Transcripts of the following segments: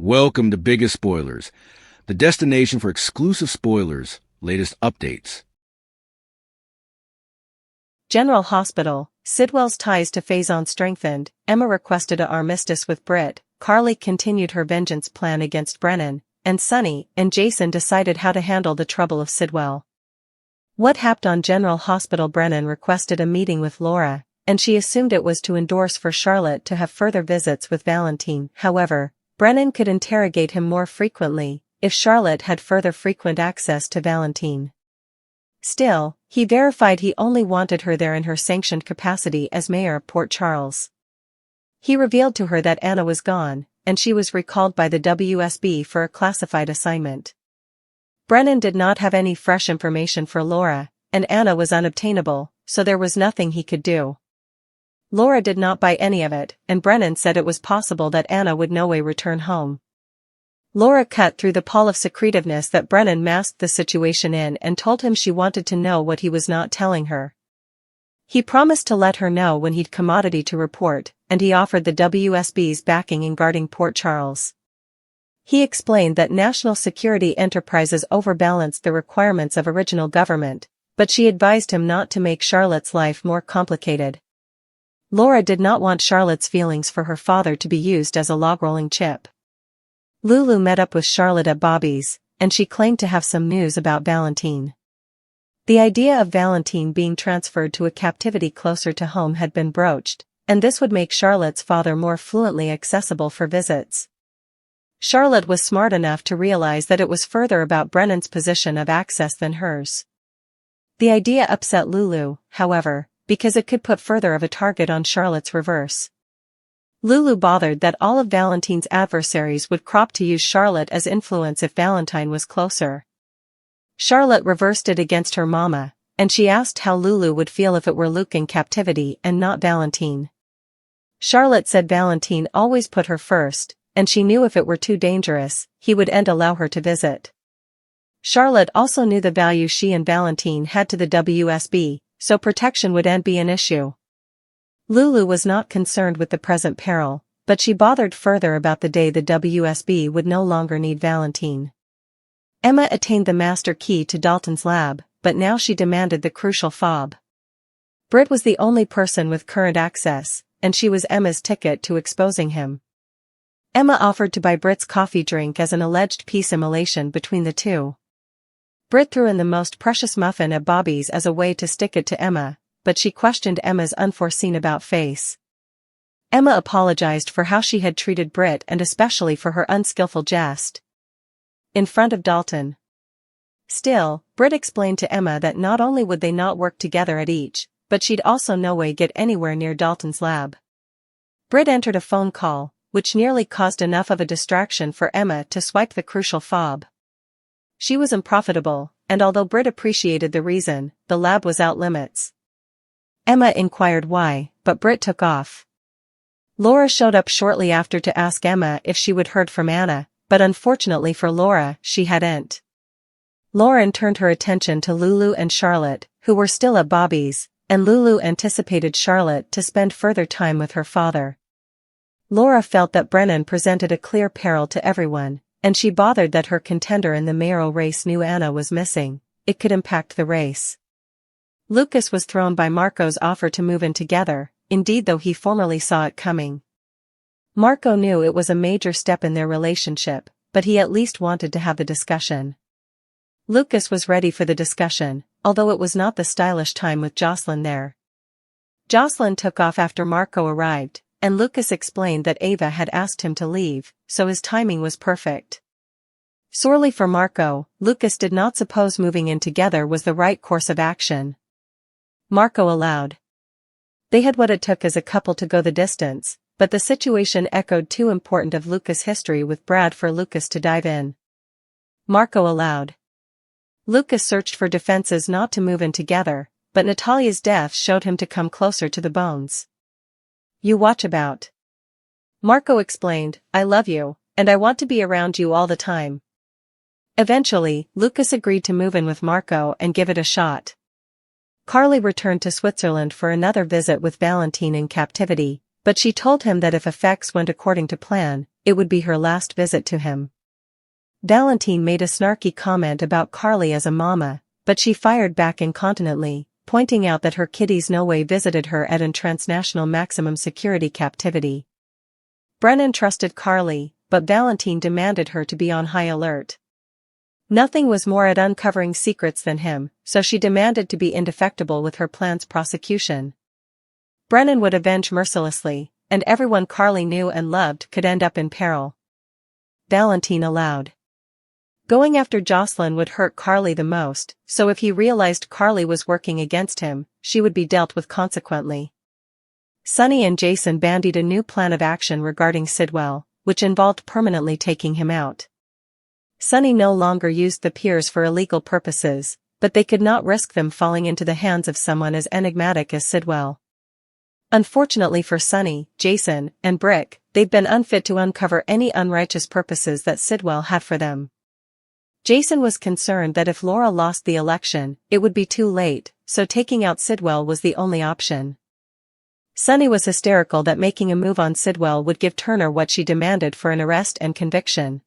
Welcome to Biggest Spoilars, the destination for exclusive spoilers, latest updates. General Hospital, Sidwell's ties to Faison strengthened, Emma requested an armistice with Britt, Carly continued her vengeance plan against Brennan, and Sonny and Jason decided how to handle the trouble of Sidwell. What happened on General Hospital? Brennan requested a meeting with Laura, and she assumed it was to endorse for Charlotte to have further visits with Valentine. However, Brennan could interrogate him more frequently, if Charlotte had further frequent access to Valentine. Still, he verified he only wanted her there in her sanctioned capacity as mayor of Port Charles. He revealed to her that Anna was gone, and she was recalled by the WSB for a classified assignment. Brennan did not have any fresh information for Laura, and Anna was unobtainable, so there was nothing he could do. Laura did not buy any of it, and Brennan said it was possible that Anna would no way return home. Laura cut through the pall of secretiveness that Brennan masked the situation in and told him she wanted to know what he was not telling her. He promised to let her know when he'd commodity to report, and he offered the WSB's backing in guarding Port Charles. He explained that national security enterprises overbalanced the requirements of original government, but she advised him not to make Charlotte's life more complicated. Laura did not want Charlotte's feelings for her father to be used as a log-rolling chip. Lulu met up with Charlotte at Bobby's, and she claimed to have some news about Valentine. The idea of Valentine being transferred to a captivity closer to home had been broached, and this would make Charlotte's father more fluently accessible for visits. Charlotte was smart enough to realize that it was further about Brennan's position of access than hers. The idea upset Lulu, however, because it could put further of a target on Charlotte's reverse. Lulu bothered that all of Valentine's adversaries would crop to use Charlotte as influence if Valentine was closer. Charlotte reversed it against her mama, and she asked how Lulu would feel if it were Luke in captivity and not Valentine. Charlotte said Valentine always put her first, and she knew if it were too dangerous, he would allow her to visit. Charlotte also knew the value she and Valentine had to the WSB, so protection would be an issue. Lulu was not concerned with the present peril, but she bothered further about the day the WSB would no longer need Valentine. Emma attained the master key to Dalton's lab, but now she demanded the crucial fob. Britt was the only person with current access, and she was Emma's ticket to exposing him. Emma offered to buy Britt's coffee drink as an alleged peace immolation between the two. Britt threw in the most precious muffin at Bobby's as a way to stick it to Emma, but she questioned Emma's unforeseen about-face. Emma apologized for how she had treated Britt and especially for her unskillful jest in front of Dalton. Still, Britt explained to Emma that not only would they not work together at each, but she'd also no way get anywhere near Dalton's lab. Britt entered a phone call, which nearly caused enough of a distraction for Emma to swipe the crucial fob. She was unprofitable, and although Britt appreciated the reason, the lab was out limits. Emma inquired why, but Britt took off. Laura showed up shortly after to ask Emma if she would heard from Anna, but unfortunately for Laura, she hadn't. Lauren turned her attention to Lulu and Charlotte, who were still at Bobby's, and Lulu anticipated Charlotte to spend further time with her father. Laura felt that Brennan presented a clear peril to everyone, and she bothered that her contender in the mayoral race knew Anna was missing. It could impact the race. Lucas was thrown by Marco's offer to move in together, indeed though he formerly saw it coming. Marco knew it was a major step in their relationship, but he at least wanted to have the discussion. Lucas was ready for the discussion, although it was not the stylish time with Jocelyn there. Jocelyn took off after Marco arrived, and Lucas explained that Ava had asked him to leave, so his timing was perfect. Sorely for Marco, Lucas did not suppose moving in together was the right course of action. Marco allowed. They had what it took as a couple to go the distance, but the situation echoed too important of Lucas' history with Brad for Lucas to dive in. Marco allowed. Lucas searched for defenses not to move in together, but Natalia's death showed him to come closer to the bones. You watch about. Marco explained, I love you, and I want to be around you all the time. Eventually, Lucas agreed to move in with Marco and give it a shot. Carly returned to Switzerland for another visit with Valentine in captivity, but she told him that if effects went according to plan, it would be her last visit to him. Valentine made a snarky comment about Carly as a mama, but she fired back incontinently, pointing out that her kiddies no way visited her at an transnational maximum security captivity. Brennan trusted Carly, but Valentine demanded her to be on high alert. Nothing was more at uncovering secrets than him, so she demanded to be indefectible with her plan's prosecution. Brennan would avenge mercilessly, and everyone Carly knew and loved could end up in peril. Valentine allowed. Going after Jocelyn would hurt Carly the most, so if he realized Carly was working against him, she would be dealt with consequently. Sonny and Jason bandied a new plan of action regarding Sidwell, which involved permanently taking him out. Sonny no longer used the piers for illegal purposes, but they could not risk them falling into the hands of someone as enigmatic as Sidwell. Unfortunately for Sonny, Jason, and Brick, they'd been unfit to uncover any unrighteous purposes that Sidwell had for them. Jason was concerned that if Laura lost the election, it would be too late, so taking out Sidwell was the only option. Sonny was hysterical that making a move on Sidwell would give Turner what she demanded for an arrest and conviction.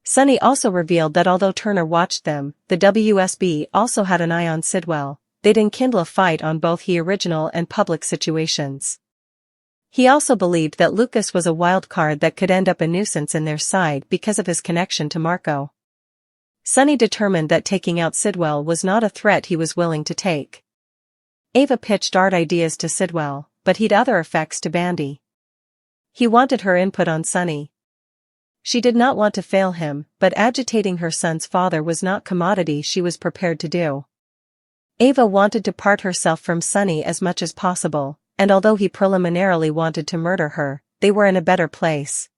Sonny also revealed that although Turner watched them, the WSB also had an eye on Sidwell. They'd enkindle a fight on both the original and public situations. He also believed that Lucas was a wild card that could end up a nuisance in their side because of his connection to Marco. Sonny determined that taking out Sidwell was not a threat he was willing to take. Ava pitched art ideas to Sidwell, but he'd other effects to bandy. He wanted her input on Sonny. She did not want to fail him, but agitating her son's father was not commodity she was prepared to do. Ava wanted to part herself from Sonny as much as possible, and although he preliminarily wanted to murder her, they were in a better place.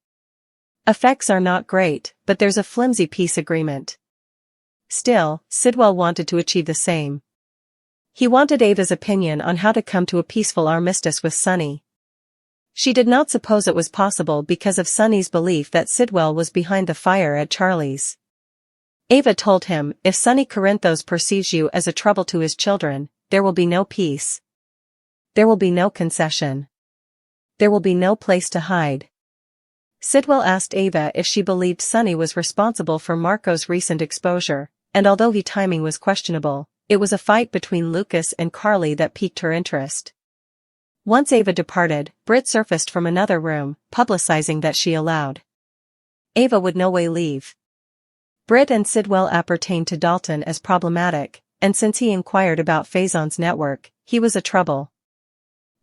Effects are not great, but there's a flimsy peace agreement. Still, Sidwell wanted to achieve the same. He wanted Ava's opinion on how to come to a peaceful armistice with Sonny. She did not suppose it was possible because of Sonny's belief that Sidwell was behind the fire at Charlie's. Ava told him, if Sonny Corinthos perceives you as a trouble to his children, there will be no peace. There will be no concession. There will be no place to hide. Sidwell asked Ava if she believed Sonny was responsible for Marco's recent exposure, and although his timing was questionable, it was a fight between Lucas and Carly that piqued her interest. Once Ava departed, Britt surfaced from another room, publicizing that she allowed. Ava would no way leave. Britt and Sidwell appertained to Dalton as problematic, and since he inquired about Faison's network, he was a trouble.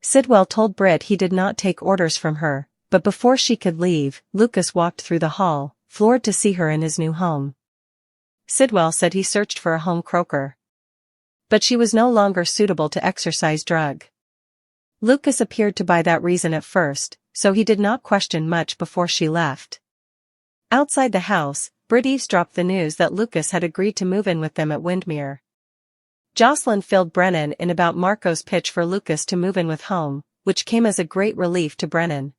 Sidwell told Britt he did not take orders from her, but before she could leave, Lucas walked through the hall, floored to see her in his new home. Sidwell said he searched for a home croaker. But she was no longer suitable to exercise drug. Lucas appeared to buy that reason at first, so he did not question much before she left. Outside the house, Britt eavesdropped the news that Lucas had agreed to move in with them at Windmere. Jocelyn filled Brennan in about Marco's pitch for Lucas to move in with home, which came as a great relief to Brennan.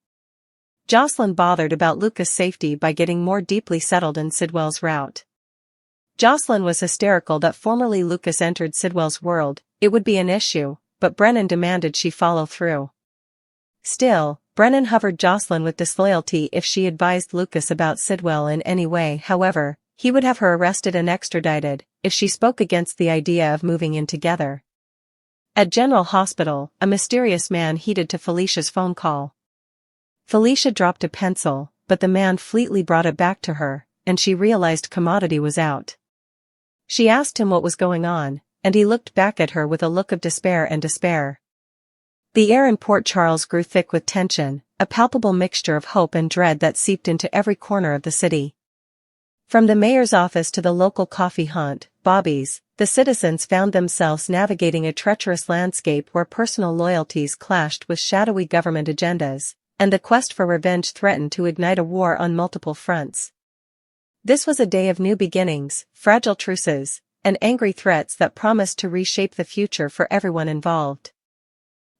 Jocelyn bothered about Lucas' safety by getting more deeply settled in Sidwell's route. Jocelyn was hysterical that formerly Lucas entered Sidwell's world, it would be an issue, but Brennan demanded she follow through. Still, Brennan hovered Jocelyn with disloyalty if she advised Lucas about Sidwell in any way. However, he would have her arrested and extradited if she spoke against the idea of moving in together. At General Hospital, a mysterious man heeded to Felicia's phone call. Felicia dropped a pencil, but the man fleetly brought it back to her, and she realized commodity was out. She asked him what was going on, and he looked back at her with a look of despair and despair. The air in Port Charles grew thick with tension, a palpable mixture of hope and dread that seeped into every corner of the city. From the mayor's office to the local coffee haunt, Bobby's, the citizens found themselves navigating a treacherous landscape where personal loyalties clashed with shadowy government agendas, and the quest for revenge threatened to ignite a war on multiple fronts. This was a day of new beginnings, fragile truces, and angry threats that promised to reshape the future for everyone involved.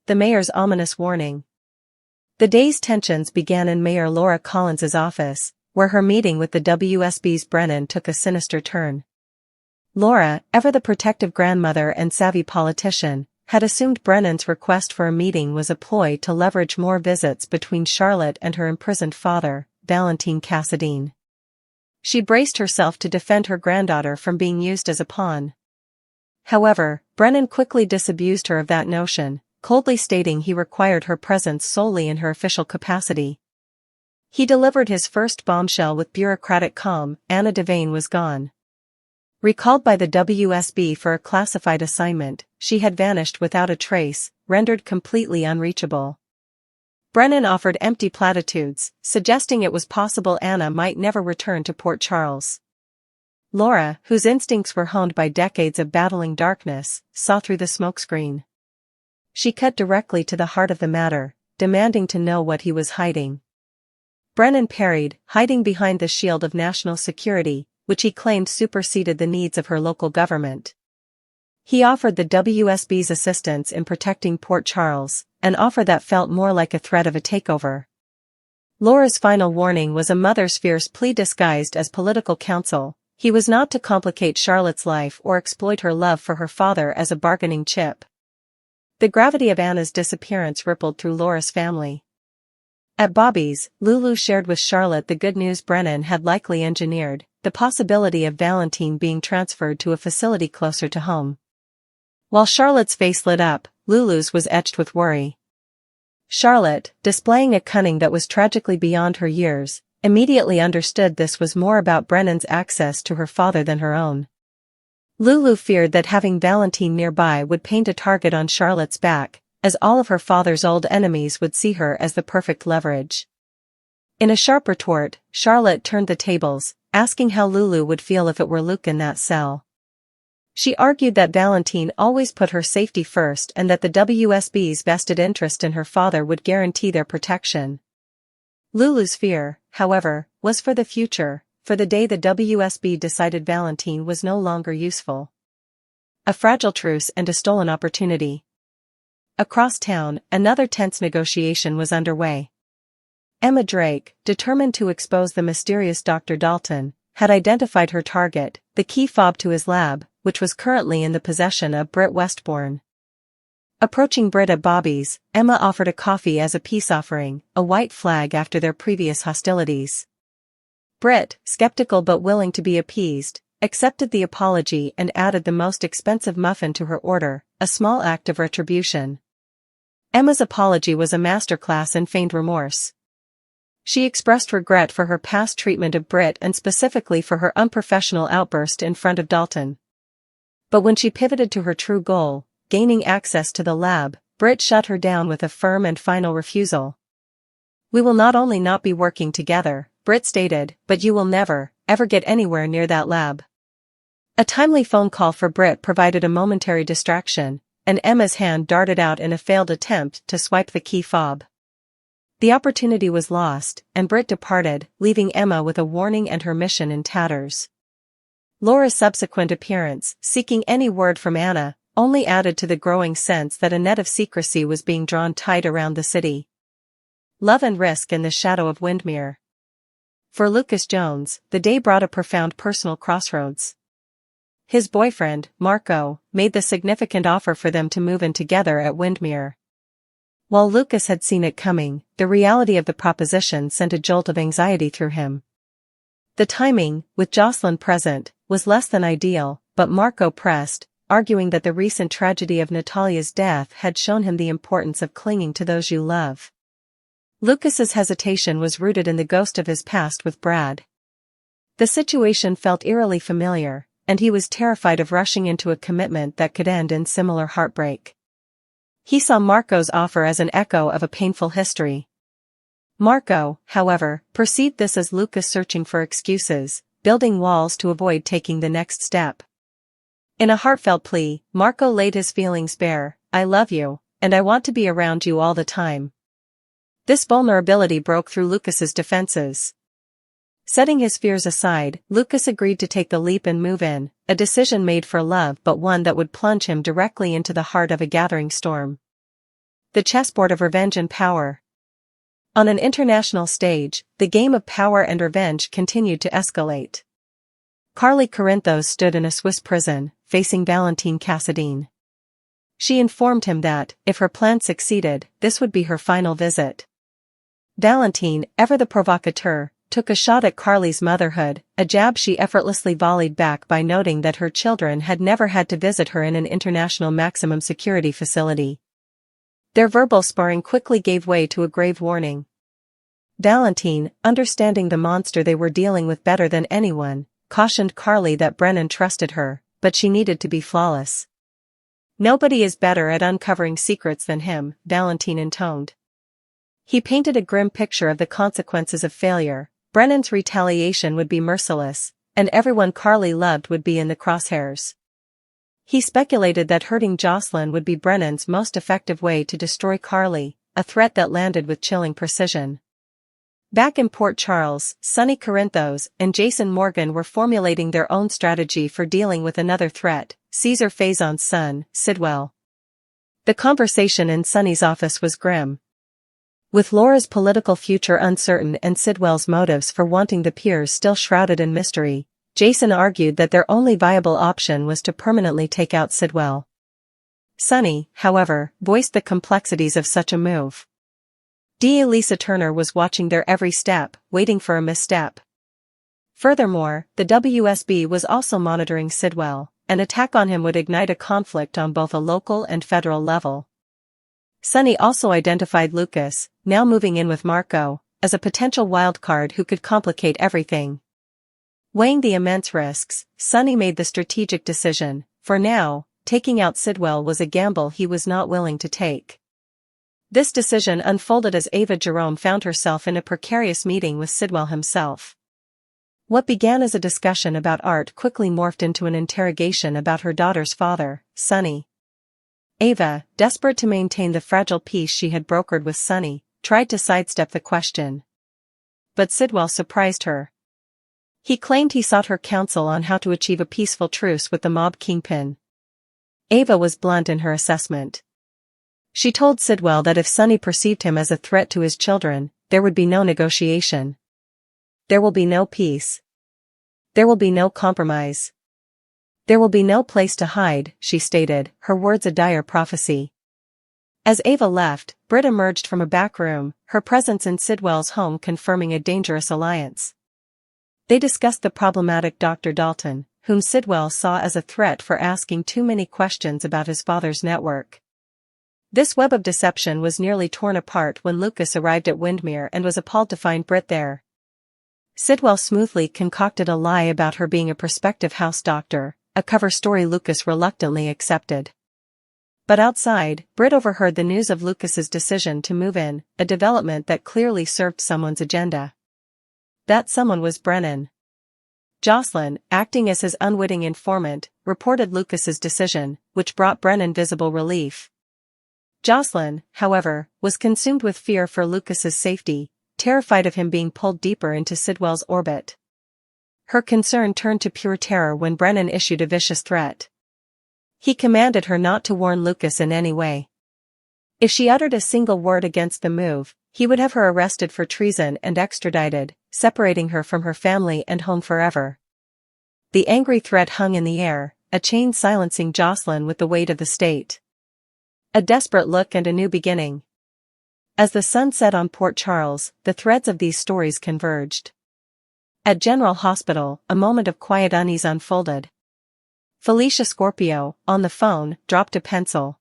The mayor's ominous warning. The day's tensions began in Mayor Laura Collins's office, where her meeting with the WSB's Brennan took a sinister turn. Laura, ever the protective grandmother and savvy politician, had assumed Brennan's request for a meeting was a ploy to leverage more visits between Charlotte and her imprisoned father, Valentine Cassadine. She braced herself to defend her granddaughter from being used as a pawn. However, Brennan quickly disabused her of that notion, coldly stating he required her presence solely in her official capacity. He delivered his first bombshell with bureaucratic calm. Anna Devane was gone. Recalled by the WSB for a classified assignment, she had vanished without a trace, rendered completely unreachable. Brennan offered empty platitudes, suggesting it was possible Anna might never return to Port Charles. Laura, whose instincts were honed by decades of battling darkness, saw through the smokescreen. She cut directly to the heart of the matter, demanding to know what he was hiding. Brennan parried, hiding behind the shield of national security, which he claimed superseded the needs of her local government. He offered the WSB's assistance in protecting Port Charles, an offer that felt more like a threat of a takeover. Laura's final warning was a mother's fierce plea disguised as political counsel. He was not to complicate Charlotte's life or exploit her love for her father as a bargaining chip. The gravity of Anna's disappearance rippled through Laura's family. At Bobby's, Lulu shared with Charlotte the good news Brennan had likely engineered, the possibility of Valentine being transferred to a facility closer to home. While Charlotte's face lit up, Lulu's was etched with worry. Charlotte, displaying a cunning that was tragically beyond her years, immediately understood this was more about Brennan's access to her father than her own. Lulu feared that having Valentine nearby would paint a target on Charlotte's back, as all of her father's old enemies would see her as the perfect leverage. In a sharp retort, Charlotte turned the tables, asking how Lulu would feel if it were Luke in that cell. She argued that Valentine always put her safety first and that the WSB's vested interest in her father would guarantee their protection. Lulu's fear, however, was for the future, for the day the WSB decided Valentine was no longer useful. A fragile truce and a stolen opportunity. Across town, another tense negotiation was underway. Emma Drake, determined to expose the mysterious Dr. Dalton, had identified her target, the key fob to his lab, which was currently in the possession of Britt Westbourne. Approaching Britt at Bobby's, Emma offered a coffee as a peace offering, a white flag after their previous hostilities. Britt, skeptical but willing to be appeased, accepted the apology and added the most expensive muffin to her order, a small act of retribution. Emma's apology was a masterclass in feigned remorse. She expressed regret for her past treatment of Britt and specifically for her unprofessional outburst in front of Dalton. But when she pivoted to her true goal, gaining access to the lab, Britt shut her down with a firm and final refusal. "We will not only not be working together," Britt stated, "but you will never, ever get anywhere near that lab." A timely phone call for Britt provided a momentary distraction, and Emma's hand darted out in a failed attempt to swipe the key fob. The opportunity was lost, and Britt departed, leaving Emma with a warning and her mission in tatters. Laura's subsequent appearance, seeking any word from Anna, only added to the growing sense that a net of secrecy was being drawn tight around the city. Love and risk in the shadow of Windmere. For Lucas Jones, the day brought a profound personal crossroads. His boyfriend, Marco, made the significant offer for them to move in together at Windmere. While Lucas had seen it coming, the reality of the proposition sent a jolt of anxiety through him. The timing, with Jocelyn present, was less than ideal, but Marco pressed, arguing that the recent tragedy of Natalia's death had shown him the importance of clinging to those you love. Lucas's hesitation was rooted in the ghost of his past with Brad. The situation felt eerily familiar, and he was terrified of rushing into a commitment that could end in similar heartbreak. He saw Marco's offer as an echo of a painful history. Marco, however, perceived this as Lucas searching for excuses, building walls to avoid taking the next step. In a heartfelt plea, Marco laid his feelings bare. "I love you, and I want to be around you all the time." This vulnerability broke through Lucas's defenses. Setting his fears aside, Lucas agreed to take the leap and move in, a decision made for love but one that would plunge him directly into the heart of a gathering storm. The chessboard of revenge and power. On an international stage, the game of power and revenge continued to escalate. Carly Corinthos stood in a Swiss prison, facing Valentine Cassadine. She informed him that, if her plan succeeded, this would be her final visit. Valentine, ever the provocateur, took a shot at Carly's motherhood, a jab she effortlessly volleyed back by noting that her children had never had to visit her in an international maximum security facility. Their verbal sparring quickly gave way to a grave warning. Valentine, understanding the monster they were dealing with better than anyone, cautioned Carly that Brennan trusted her, but she needed to be flawless. "Nobody is better at uncovering secrets than him," Valentine intoned. He painted a grim picture of the consequences of failure. Brennan's retaliation would be merciless, and everyone Carly loved would be in the crosshairs. He speculated that hurting Jocelyn would be Brennan's most effective way to destroy Carly, a threat that landed with chilling precision. Back in Port Charles, Sonny Corinthos and Jason Morgan were formulating their own strategy for dealing with another threat, Caesar Faison's son, Sidwell. The conversation in Sonny's office was grim. With Laura's political future uncertain and Sidwell's motives for wanting the peers still shrouded in mystery, Jason argued that their only viable option was to permanently take out Sidwell. Sonny, however, voiced the complexities of such a move. Lisa Turner was watching their every step, waiting for a misstep. Furthermore, the WSB was also monitoring Sidwell. An attack on him would ignite a conflict on both a local and federal level. Sonny also identified Lucas, now moving in with Marco, as a potential wildcard who could complicate everything. Weighing the immense risks, Sonny made the strategic decision. For now, taking out Sidwell was a gamble he was not willing to take. This decision unfolded as Ava Jerome found herself in a precarious meeting with Sidwell himself. What began as a discussion about art quickly morphed into an interrogation about her daughter's father, Sonny. Ava, desperate to maintain the fragile peace she had brokered with Sonny, tried to sidestep the question. But Sidwell surprised her. He claimed he sought her counsel on how to achieve a peaceful truce with the mob kingpin. Ava was blunt in her assessment. She told Sidwell that if Sonny perceived him as a threat to his children, there would be no negotiation. There will be no peace. There will be no compromise. There will be no place to hide, she stated, her words a dire prophecy. As Ava left, Britt emerged from a back room, her presence in Sidwell's home confirming a dangerous alliance. They discussed the problematic Dr. Dalton, whom Sidwell saw as a threat for asking too many questions about his father's network. This web of deception was nearly torn apart when Lucas arrived at Windmere and was appalled to find Britt there. Sidwell smoothly concocted a lie about her being a prospective house doctor, a cover story Lucas reluctantly accepted. But outside, Britt overheard the news of Lucas's decision to move in, a development that clearly served someone's agenda. That someone was Brennan. Jocelyn, acting as his unwitting informant, reported Lucas's decision, which brought Brennan visible relief. Jocelyn, however, was consumed with fear for Lucas's safety, terrified of him being pulled deeper into Sidwell's orbit. Her concern turned to pure terror when Brennan issued a vicious threat. He commanded her not to warn Lucas in any way. If she uttered a single word against the move, he would have her arrested for treason and extradited, separating her from her family and home forever. The angry threat hung in the air, a chain silencing Jocelyn with the weight of the state. A desperate look and a new beginning. As the sun set on Port Charles, the threads of these stories converged. At General Hospital, a moment of quiet unease unfolded. Felicia Scorpio, on the phone, dropped a pencil.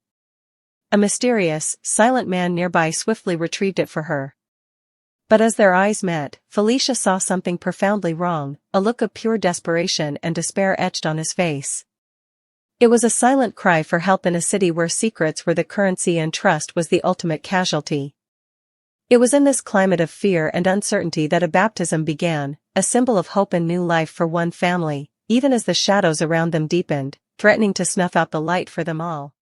A mysterious, silent man nearby swiftly retrieved it for her. But as their eyes met, Felicia saw something profoundly wrong, a look of pure desperation and despair etched on his face. It was a silent cry for help in a city where secrets were the currency and trust was the ultimate casualty. It was in this climate of fear and uncertainty that a baptism began, a symbol of hope and new life for one family, even as the shadows around them deepened, threatening to snuff out the light for them all.